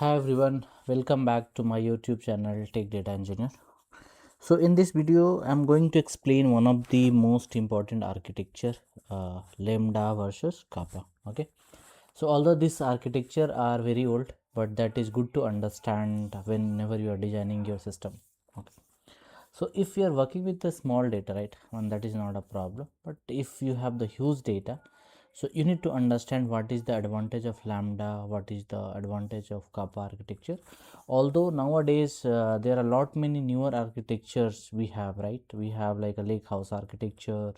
Hi everyone, welcome back to my YouTube channel TechDataEngineer. So in this video, I'm going to explain one of the most important architecture, lambda versus kappa. Okay. So although this architecture are very old, but that is good to understand whenever you are designing your system. Okay. So if you are working with the small data, right, and that is not a problem. But if you have the huge data, so you need to understand what is the advantage of lambda, what is the advantage of kappa architecture. Although nowadays there are a lot many newer architectures we have, right? We have like a lake house architecture,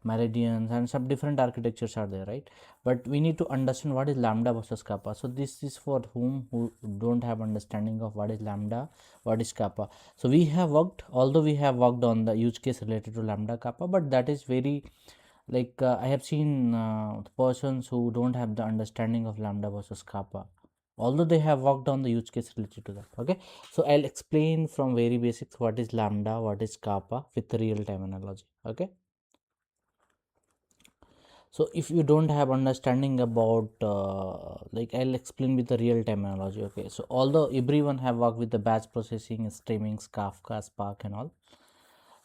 meridians, and some different architectures are there, right? But we need to understand what is lambda versus kappa. So this is for who don't have understanding of what is lambda, what is kappa. So we have worked, although we have worked on the use case related to lambda kappa, but that is very like I have seen persons who don't have the understanding of lambda versus kappa, although they have worked on the use case related to that. Okay, so I'll explain from very basics what is lambda, what is kappa with real time analogy. Okay, so if you don't have understanding about like I'll explain with the real time analogy. Okay, so although everyone have worked with the batch processing, streaming, Kafka, Spark and all,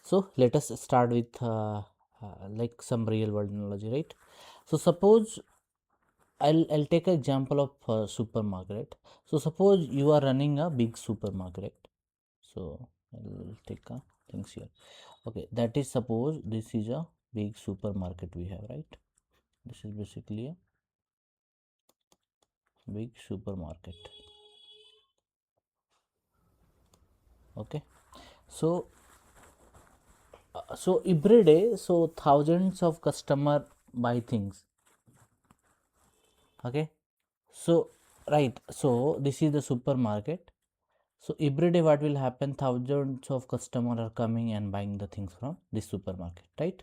so let us start with like some real world analogy, right? So suppose I'll take an example of supermarket. So suppose you are running a big supermarket. So I'll take a things here. Okay, that is suppose this is a big supermarket we have, right? This is basically a big supermarket. Okay, so so every day, so thousands of customer buy things. Okay, so right, so this is the supermarket. So every day what will happen, thousands of customers are coming and buying the things from this supermarket, right?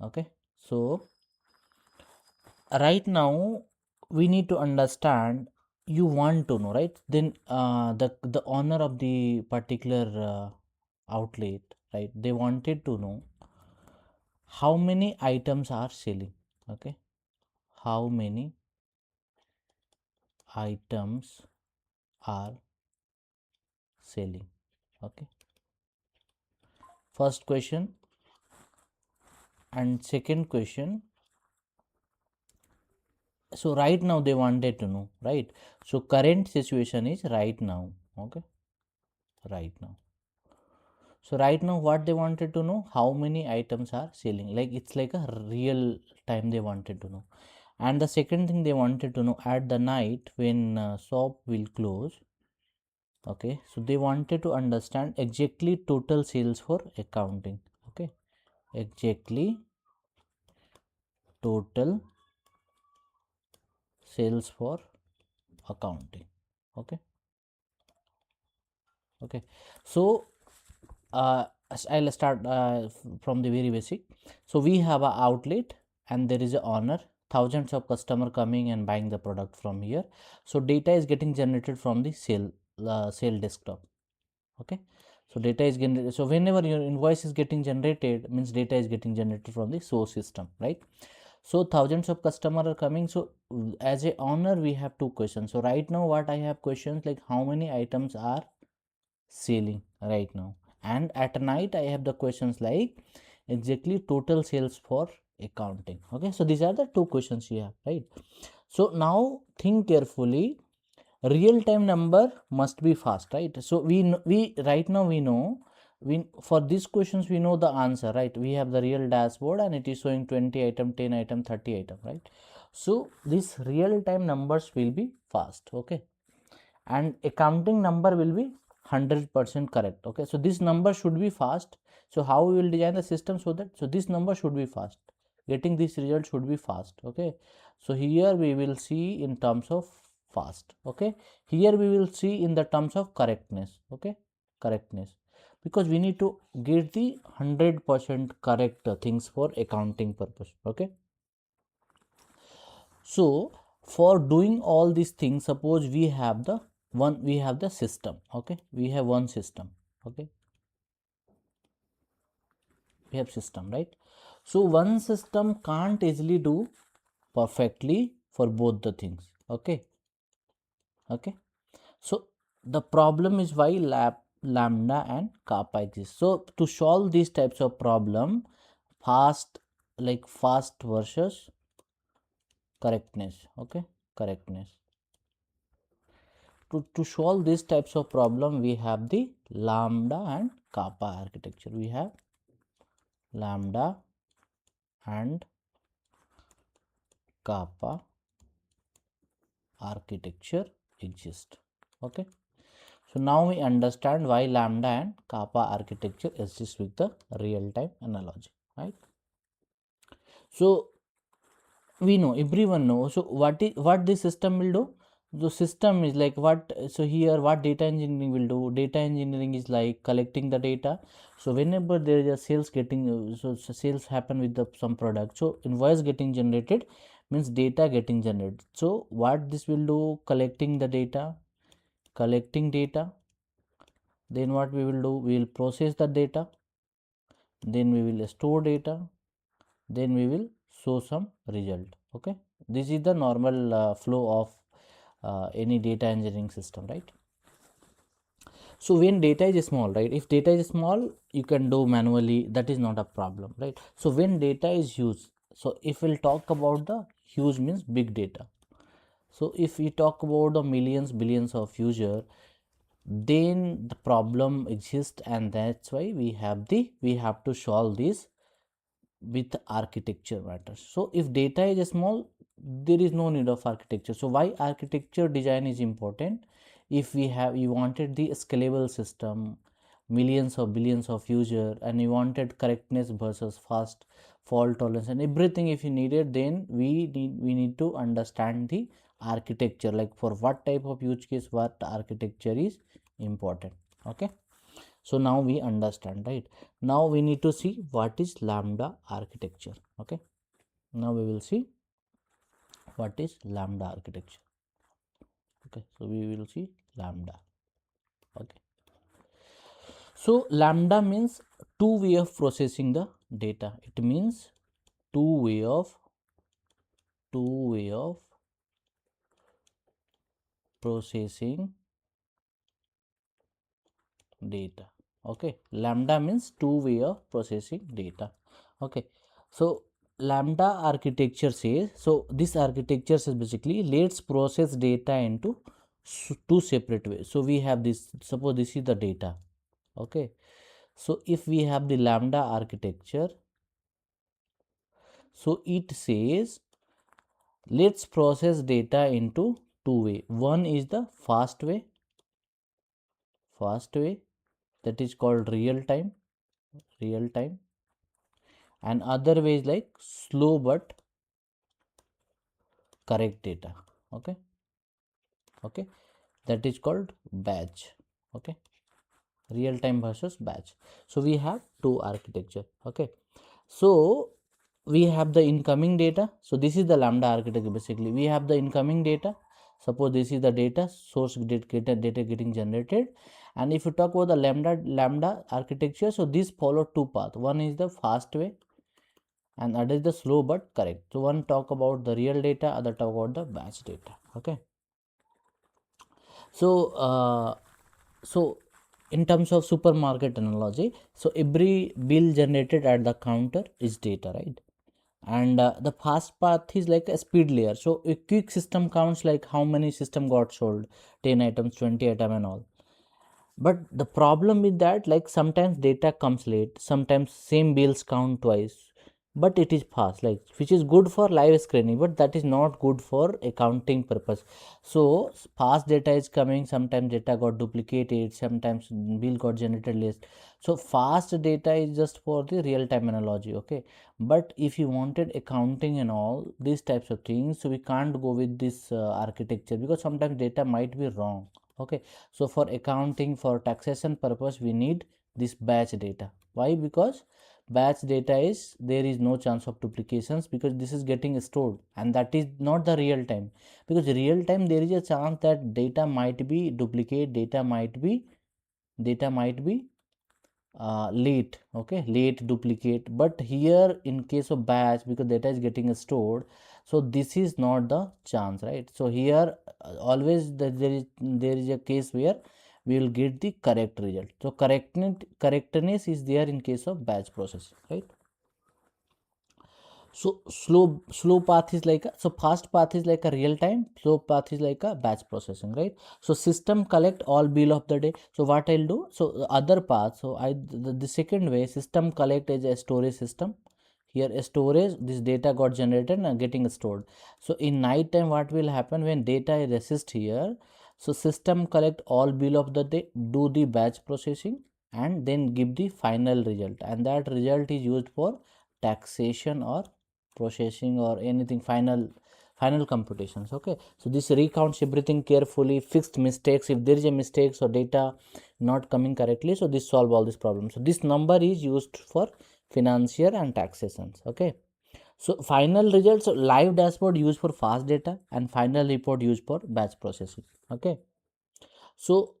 Okay, so right now we need to understand, you want to know, right? Then the owner of the particular outlet, right, they wanted to know how many items are selling. Okay, how many items are selling. Okay, first question. And second question, so right now they wanted to know, right? So current situation is right now. Okay, right now. So right now what they wanted to know, how many items are selling, like it's like a real time they wanted to know. And the second thing they wanted to know, at the night when shop will close. Okay, so they wanted to understand exactly total sales for accounting. Okay, exactly total sales for accounting. Okay, okay, so I'll start from the very basic. So we have a outlet and there is a owner, thousands of customer coming and buying the product from here. So data is getting generated from the sale desktop. Okay, so data is generated, so whenever your invoice is getting generated, means data is getting generated from the source system, right? So thousands of customer are coming. So as a owner we have two questions. So right now what I have questions like how many items are selling right now, and at night I have the questions like exactly total sales for accounting. Okay, so these are the two questions you have, right? So now think carefully, real time number must be fast, right? So we right now we know, we for these questions we know the answer, right? We have the real dashboard and it is showing 20 item, 10 item, 30 item, right? So these real time numbers will be fast. Okay, and accounting number will be 100% correct. Okay, so this number should be fast. So how we will design the system so that, so this number should be fast, getting this result should be fast. Okay, so here we will see in terms of fast. Okay, here we will see in the terms of correctness. Okay, correctness, because we need to get the 100% correct things for accounting purpose. Okay, so for doing all these things, suppose we have the we have the system. Okay, we have one system. Okay, we have system, right? So one system can't easily do perfectly for both the things. Okay, Okay. So the problem is why lambda and kappa exist. So to solve these types of problem, fast, like fast versus correctness. Okay, correctness. To solve these types of problem, we have the lambda and kappa architecture. We have lambda and kappa architecture exist. Okay. So now we understand why lambda and kappa architecture exists with the real-time analogy, right? So we know, everyone knows. So what this system will do? The system is like what? So here, what data engineering will do? Data engineering is like collecting the data. So whenever there is a sales getting, so sales happen with the some product. So invoice getting generated means data getting generated. So what this will do? Collecting the data, collecting data. Then what we will do? We will process the data. Then we will store data. Then we will show some result. Okay, this is the normal flow of any data engineering system, right? So when data is small, right, if data is small, you can do manually, that is not a problem, right? So when data is huge, so if we'll talk about the huge means big data, so if we talk about the millions billions of user, then the problem exists, and that's why we have to solve this with architecture matters. So if data is small, there is no need of architecture. So why architecture design is important? If you wanted the scalable system, millions or billions of user, and you wanted correctness versus fast fault tolerance and everything, if you needed, then we need to understand the architecture, like for what type of use case what architecture is important. Okay. So now we understand, right? Now we need to see what is lambda architecture. Okay. Now we will see what is lambda architecture. Okay. So we will see lambda. Okay. So lambda means two way of processing the data. It means two way of processing data. Okay, lambda means two way of processing data. Okay, so lambda architecture says, so this architecture says basically let's process data into two separate ways. So we have this, suppose this is the data. Okay, so if we have the lambda architecture, so it says let's process data into two way. One is the fast way, that is called real time, and other way is like slow but correct data. Okay, okay, that is called batch. Okay, real time versus batch. So we have two architecture. Okay, so we have the incoming data. So this is the lambda architecture. Basically we have the incoming data. Suppose this is the data source, data getting generated. And if you talk about the lambda architecture, so this follow two paths. One is the fast way and other is the slow but correct. So one talk about the real data, other talk about the batch data. Okay, so so in terms of supermarket analogy, so every bill generated at the counter is data, right? And the fast path is like a speed layer. So a quick system counts like how many system got sold, 10 items, 20 item and all. But the problem with that, like sometimes data comes late, sometimes same bills count twice, but it is fast, like which is good for live screening, but that is not good for accounting purpose. So fast data is coming, sometimes data got duplicated, sometimes bill got generated late. So fast data is just for the real time analogy. Okay, but if you wanted accounting and all these types of things, so we can't go with this architecture, because sometimes data might be wrong. Okay, so for accounting, for taxation purpose, we need this batch data. Why? Because batch data is, there is no chance of duplications, because this is getting stored, and that is not the real time. Because real time there is a chance that data might be duplicate, data might be late. Okay, late, duplicate. But here in case of batch, because data is getting stored, So this is not the chance, right? So here always there is a case where we will get the correct result. So correctness is there in case of batch process, right? So slow path is like so fast path is like a real time, slow path is like a batch processing, right? So system collect all bill of the day. So what I'll do, so the other path, so the second way, system collect is a storage system. Here a storage, this data got generated and getting stored. So in night time what will happen when data is resist here, so system collect all bill of the day, do the batch processing, and then give the final result, and that result is used for taxation or processing or anything final computations. Okay, so this recounts everything carefully, fixed mistakes if there is a mistake, so data not coming correctly, so this solve all these problems. So this number is used for financier and taxations. Okay, so final results, so live dashboard used for fast data and final report used for batch processing. Okay, so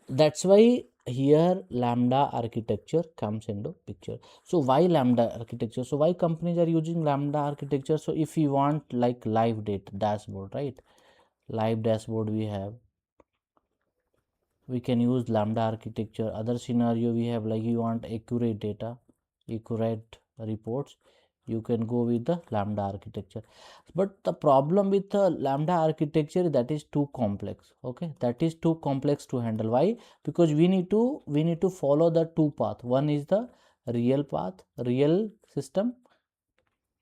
that's why here lambda architecture comes into picture. So why lambda architecture? So why companies are using lambda architecture? So if you want like live data dashboard, right? Live dashboard we can use lambda architecture. Other scenario we have like you want accurate data, accurate reports, you can go with the lambda architecture. But the problem with the lambda architecture, that is too complex. Okay, that is too complex to handle. Why? Because we need to follow the two path. One is the real path, real system,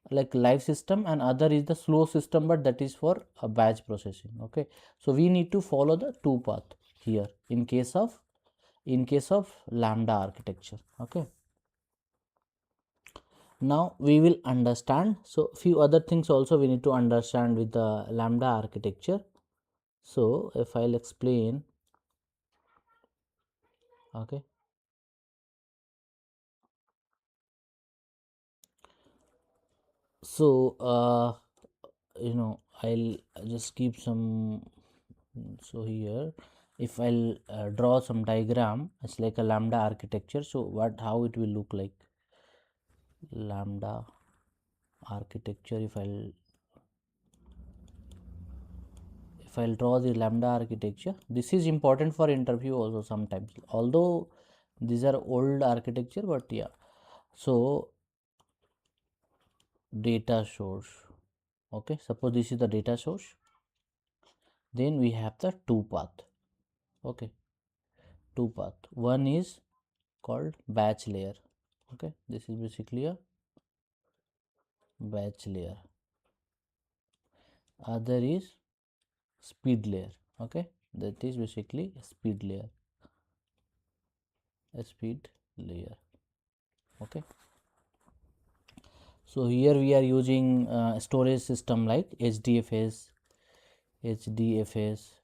like live system, and other is the slow system, but that is for a batch processing. Okay, so we need to follow the two path here in case of lambda architecture. Okay, now we will understand, so few other things also we need to understand with the lambda architecture. So if I'll explain. Okay, so I'll just keep some. So here if I'll draw some diagram, it's like a lambda architecture. So how it will look like lambda architecture. If I'll draw the lambda architecture, this is important for interview also sometimes, although these are old architecture, but yeah. So data source. Okay, suppose this is the data source, then we have the two path. Okay, two path. One is called batch layer. Okay, this is basically a batch layer. Other is speed layer. Okay, that is basically a speed layer, a speed layer. Okay, so here we are using storage system like hdfs.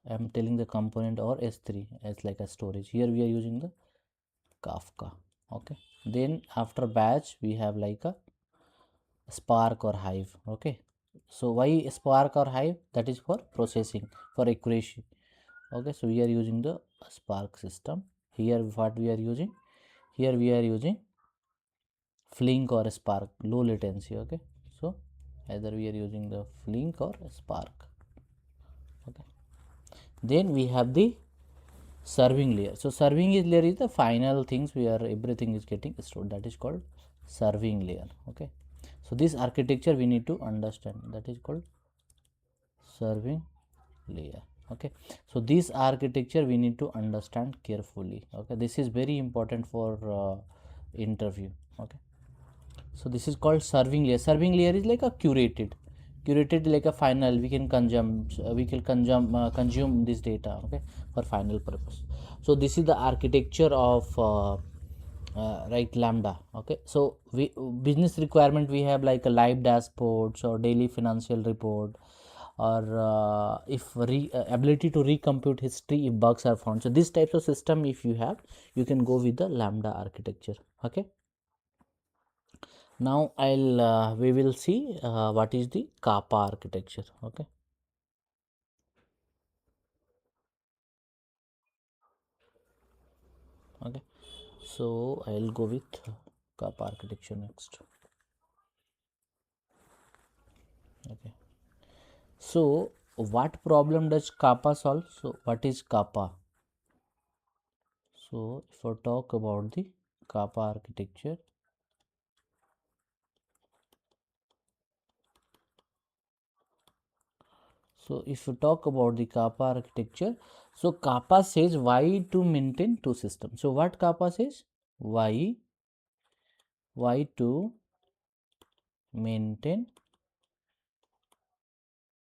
I'm telling the component, or s3 as like a storage. Here we are using the kafka. Okay, then after batch we have like a spark or hive. Okay, so why spark or hive? That is for processing, for accuracy. Okay, so we are using the spark system. Here what we are using, here we are using flink or spark, low latency. Okay, so either we are using the flink or spark. Okay, then we have the serving layer. So serving is layer is the final things where everything is getting stored, that is called serving layer. Okay, so this architecture we need to understand, that is called serving layer. Okay, so this architecture we need to understand carefully. Okay, this is very important for interview. Okay, so this is called serving layer. Serving layer is like a curated like a final, we can consume this data. Okay, for final purpose. So this is the architecture of right, lambda. Okay, so we business requirement we have like a live dashboards or daily financial report, or if ability to recompute history if bugs are found. So these types of system if you have, you can go with the lambda architecture. Okay, now I'll we will see what is the kappa architecture. Okay, okay, so I'll go with kappa architecture next. Okay, So what problem does kappa solve? So what is kappa? So if I talk about the kappa architecture, so if you talk about the kappa architecture, so kappa says why to maintain two systems. So what kappa says? Why to maintain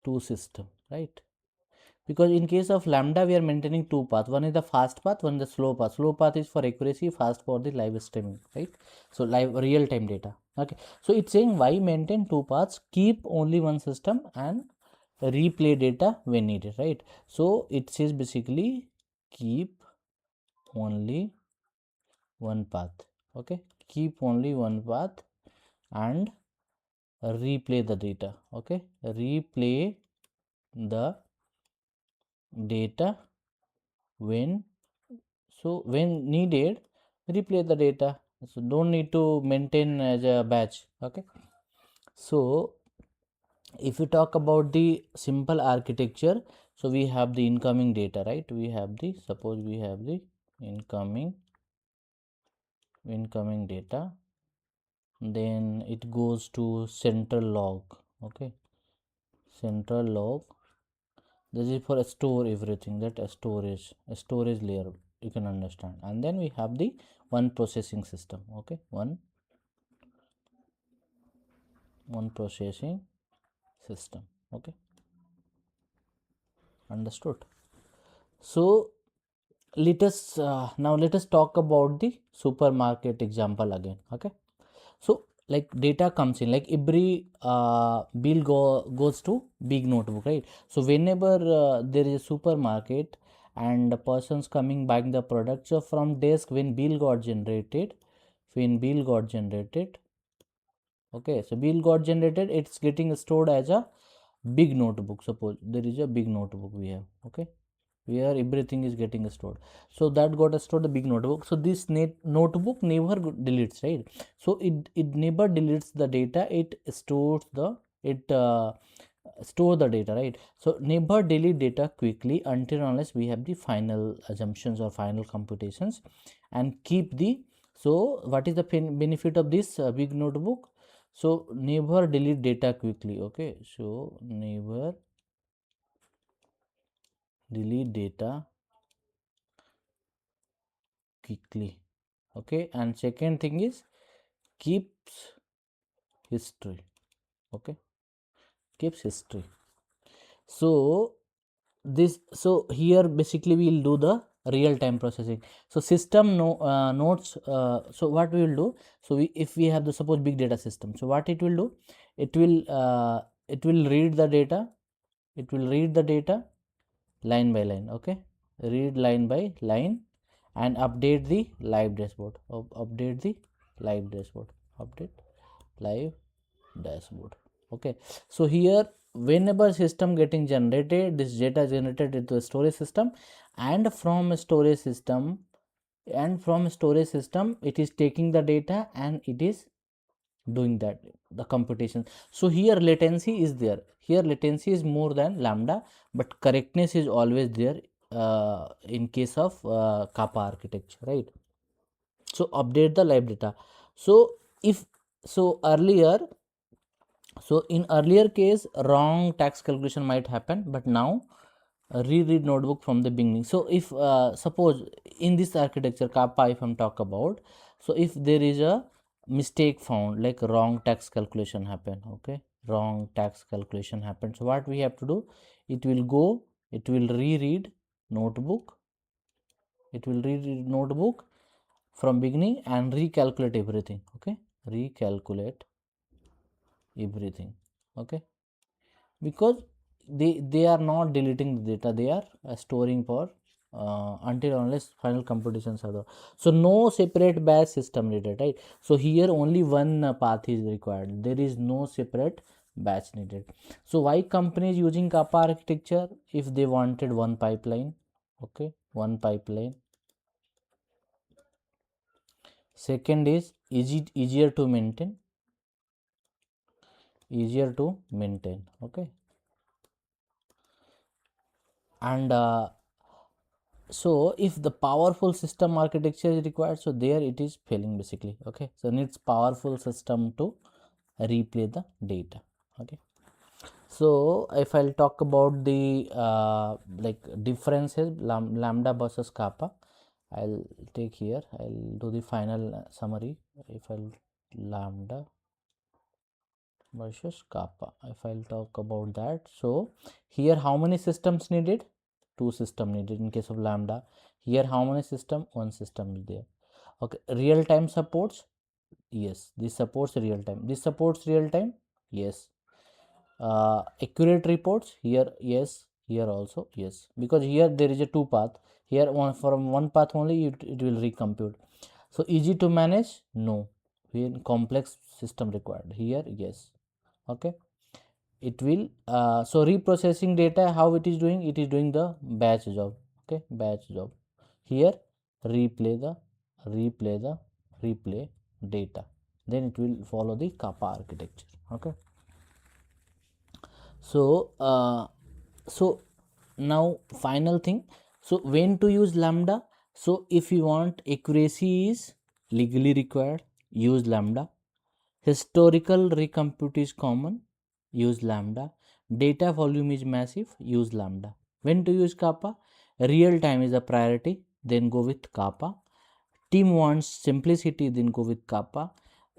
two system, right? Because in case of lambda we are maintaining two paths, one is the fast path, one is the slow path is for accuracy, fast for the live streaming, right? So live real time data. Okay, so it's saying why maintain two paths, keep only one system and replay data when needed, right? So it says basically keep only one path. Okay, keep only one path and replay the data. Okay, replay the data when, so when needed replay the data, so don't need to maintain as a batch. Okay, so if you talk about the simple architecture, so we have the incoming data, right? We have the, suppose we have the incoming data, then it goes to central log. Okay, central log, this is for store everything, that a storage layer, you can understand. And then we have the one processing system. Okay, one processing system. Okay, understood. So let us talk about the supermarket example again. Okay, so like data comes in, like every bill goes to big notebook, right? So whenever there is a supermarket and the person's coming buying the product, so from desk when bill got generated, okay, so bill got generated, it's getting stored as a big notebook. Suppose there is a big notebook we have, okay, where everything is getting stored. So that got stored the big notebook. So this notebook never deletes, right? So it never deletes the data, it stores the, it store the data, right? So never delete data quickly until unless we have the final assumptions or final computations, and keep the, so what is the benefit of this big notebook? So never delete data quickly. Okay, so never delete data quickly. Okay, and second thing is keeps history. Okay, keeps history. So this, so here basically we will do the real time processing. So system notes, so what we will do, so if we have the suppose big data system, so what it will do, it will read the data, line by line. Okay, read line by line and update the live dashboard, update the live dashboard, update live dashboard. Okay, so here whenever system getting generated, this data generated into a storage system, and from storage system, it is taking the data and it is doing that the computation. So here latency is there, here latency is more than lambda, but correctness is always there in case of kappa architecture, right? So update the live data. So if, so earlier, so in earlier case wrong tax calculation might happen, but now reread notebook from the beginning. So if suppose in this architecture kappa, if I'm talk about, so if there is a mistake found, like wrong tax calculation happen, okay, wrong tax calculation happen, so what we have to do, it will go, it will reread notebook, from beginning and recalculate everything. Okay, recalculate everything. Okay, because they are not deleting the data, they are storing for until unless final computations are there. So no separate batch system needed, right? So here only one path is required, there is no separate batch needed. So why companies using kappa architecture? If they wanted one pipeline. Okay, one pipeline. Second is easier to maintain, okay. And so if the powerful system architecture is required, so there it is failing basically. Okay, so needs powerful system to replay the data. Okay, so if I'll talk about the like differences lambda versus kappa, I'll take here, I'll do the final summary. If I'll lambda versus kappa, if I'll talk about that, so here how many systems needed? Two system needed in case of lambda. Here how many system? One system is there. Okay, real time supports, yes, this supports real time, this supports real time, yes. Accurate reports, here yes, here also yes, because here there is a two path, here one from one path only it will recompute. So easy to manage, no, here complex system required, here yes. Okay, it will so reprocessing data, how it is doing? It is doing the batch job. Okay, batch job. Here replay the replay the replay data, then it will follow the kappa architecture. Okay, so so now final thing, so when to use lambda? So if you want accuracy is legally required, use lambda. Historical recompute is common, use lambda. Data volume is massive, use lambda. When to use kappa? Real time is a priority, then go with kappa. Team wants simplicity, then go with kappa.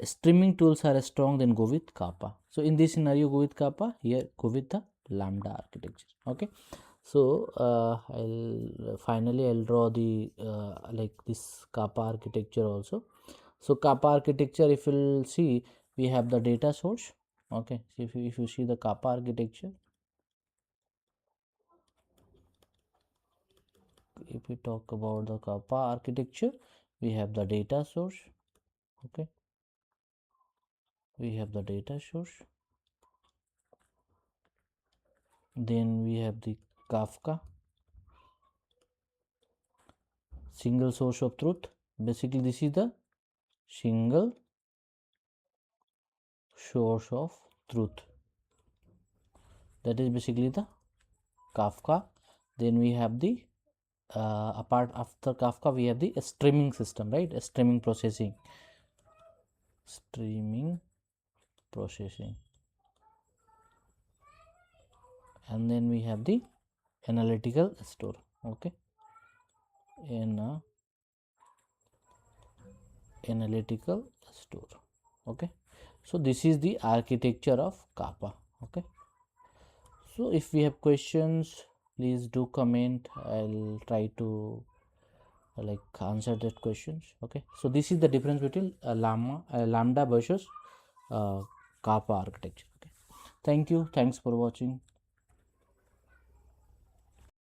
Streaming tools are strong, then go with kappa. So in this scenario, go with kappa. Here, go with the lambda architecture. Okay. So I'll finally I'll draw the like this kappa architecture also. So kappa architecture, if you'll see, we have the data source. Okay, so if you see the kappa architecture, if we talk about the kappa architecture, we have the data source. Okay, we have the data source, then we have the Kafka, single source of truth. Basically this is the single source of truth, that is basically the Kafka. Then we have the apart after Kafka we have the streaming system, right? Streaming processing, streaming processing, and then we have the analytical store. Okay, in analytical store. Okay, so this is the architecture of kappa. Okay, so if we have questions, please do comment, I'll try to like answer that questions. Okay, so this is the difference between lambda versus uh, kappa architecture. Okay, thank you, thanks for watching.